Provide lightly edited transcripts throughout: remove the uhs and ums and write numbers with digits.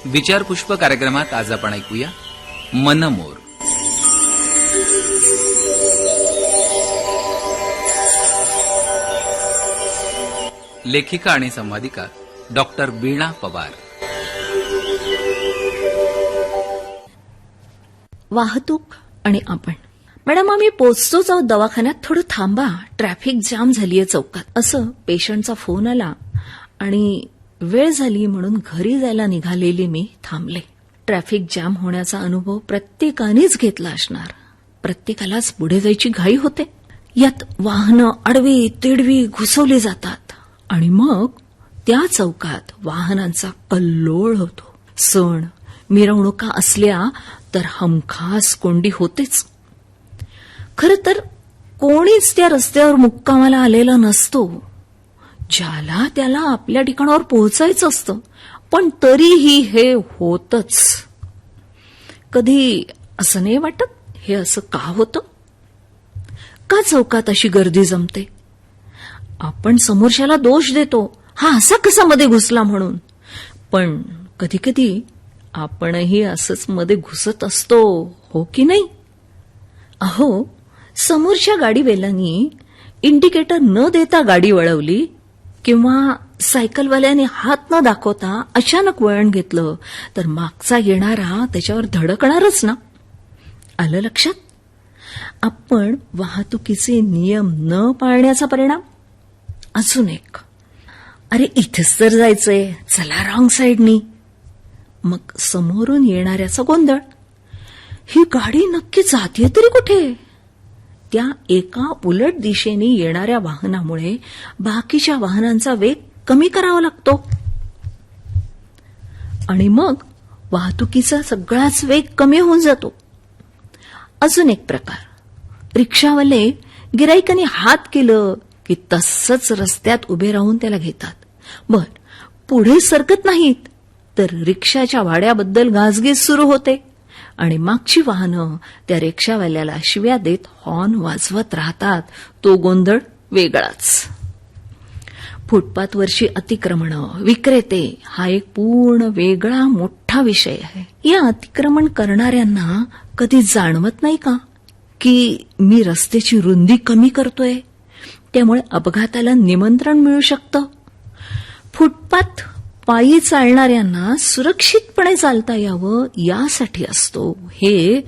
विचारपुष्प कार्यक्रमात आज आपण ऐकूया मनमोर. लेखिका आणि संवादिका डॉक्टर वीणा पवार. वाहतूक आणि आपण. मॅडम, आम्ही पोचतोच आहोत दवाखान्यात, थोडं थांबा, ट्रॅफिक जाम झालीये चौकात. असं पेशंटचा फोन आला आणि वेळ झाली म्हणून घरी जायला निघालेली मी थांबले. ट्रॅफिक जाम होण्याचा अनुभव प्रत्येकानेच घेतला असणार. प्रत्येकालाच पुढे जायची घाई होते. यात वाहनं आडवी तिडवी घुसवली जातात आणि मग त्या चौकात वाहनांचा कल्लोळ होतो. सण मिरवणुका असल्या तर हमखास कोंडी होतेच. खरं तर कोणीच त्या रस्त्यावर मुक्कामाला आलेला नसतो. ज्याला त्याला आपल्या ठिकाणावर पोहोचायचं असतं, पण तरीही हे होतच. कधी असं नाही वाटत हे असं का होतं? का चौकात अशी गर्दी जमते? आपण समोरच्याला दोष देतो, हा असा कसा मध्ये घुसला म्हणून. पण कधी कधी आपणही असंच मध्ये घुसत असतो, हो की नाही? अहो, समोरच्या गाडीवाल्यानी इंडिकेटर न देता गाडी वळवली किंवा सायकलवाल्याने हात न दाखवता अचानक वळण घेतलं तर मागचा येणारा त्याच्यावर धडकणारच ना. आलं लक्षात? आपण वाहतुकीचे नियम न पाळण्याचा परिणाम. अजून एक, अरे इथेच तर जायचंय, चला रॉंग साईडनी. मग समोरून येणाऱ्याचा गोंधळ, ही गाडी नक्की जातीये तरी कुठे? त्या एका उलट दिशेने येणाऱ्या वाहनामुळे बाकीच्या वाहनांचा वेग कमी करावा लागतो आणि मग वाहतुकीचा सगळाच वेग कमी होऊन जातो. अजून एक प्रकार, रिक्षावाले गिराईकाने हात केलं की तसंच रस्त्यात उभे राहून त्याला घेतात. बर, पुढे सरकत नाहीत तर रिक्षाच्या भाड्याबद्दल गाजगीज सुरू होते आणि मागची वाहनं त्या रिक्षावाल्याला शिव्या देत हॉर्न वाजवत राहतात. तो गोंधळ वेगळाच. फुटपाथवरची अतिक्रमणं, विक्रेते हा एक पूर्ण वेगळा मोठा विषय आहे. या अतिक्रमण करणाऱ्यांना कधी जाणवत नाही का की मी रस्त्याची रुंदी कमी करतोय, त्यामुळे अपघाताला निमंत्रण मिळू शकतं? फुटपाथ पायी चालणाऱ्यांना सुरक्षितपणे चालता यावं यासाठी असतो, हे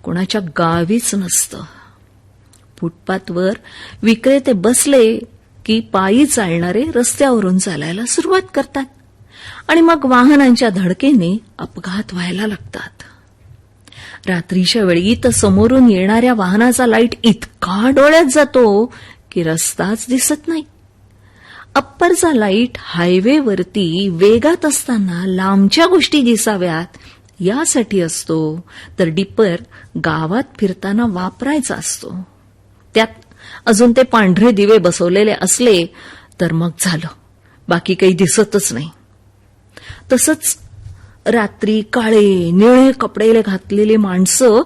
कोणाच्या गावीच नसतं. फुटपाथवर विक्रेते बसले की पायी चालणारे रस्त्यावरून चालायला सुरुवात करतात आणि मग वाहनांच्या धडकेने अपघात व्हायला लागतात. रात्रीच्या वेळी तर समोरून येणाऱ्या वाहनाचा लाईट इतका डोळ्यात जातो की रस्ताच दिसत नाही. अप्परचा लाईट हायवेवरती वेगात असताना लांबच्या गोष्टी दिसाव्यात यासाठी असतो, तर डिपर गावात फिरताना वापरायचा असतो. त्यात अजून ते पांढरे दिवे बसवलेले असले तर मग झालं, बाकी काही दिसतच नाही. तसंच रात्री काळे निळे कपडे घातलेले माणसं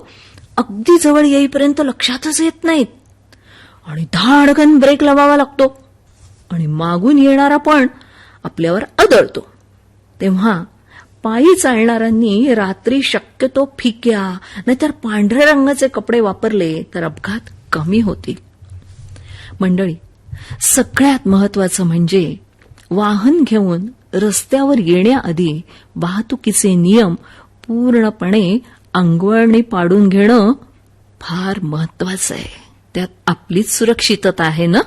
अगदी जवळ येईपर्यंत लक्षातच येत नाहीत आणि धाडकन ब्रेक लावावा लागतो आणि मागून येणारा पण आपल्यावर आदळतो. तेव्हा पायी चालणाऱ्यांनी रात्री शक्यतो फिक्या नाहीतर पांढऱ्या रंगाचे कपडे वापरले तर अपघात कमी होतील. मंडळी, सगळ्यात महत्वाचं म्हणजे वाहन घेऊन रस्त्यावर येण्याआधी वाहतुकीचे नियम पूर्णपणे अंगवळणी पाडून घेणं फार महत्वाचं आहे. त्यात आपलीच सुरक्षितता आहे ना.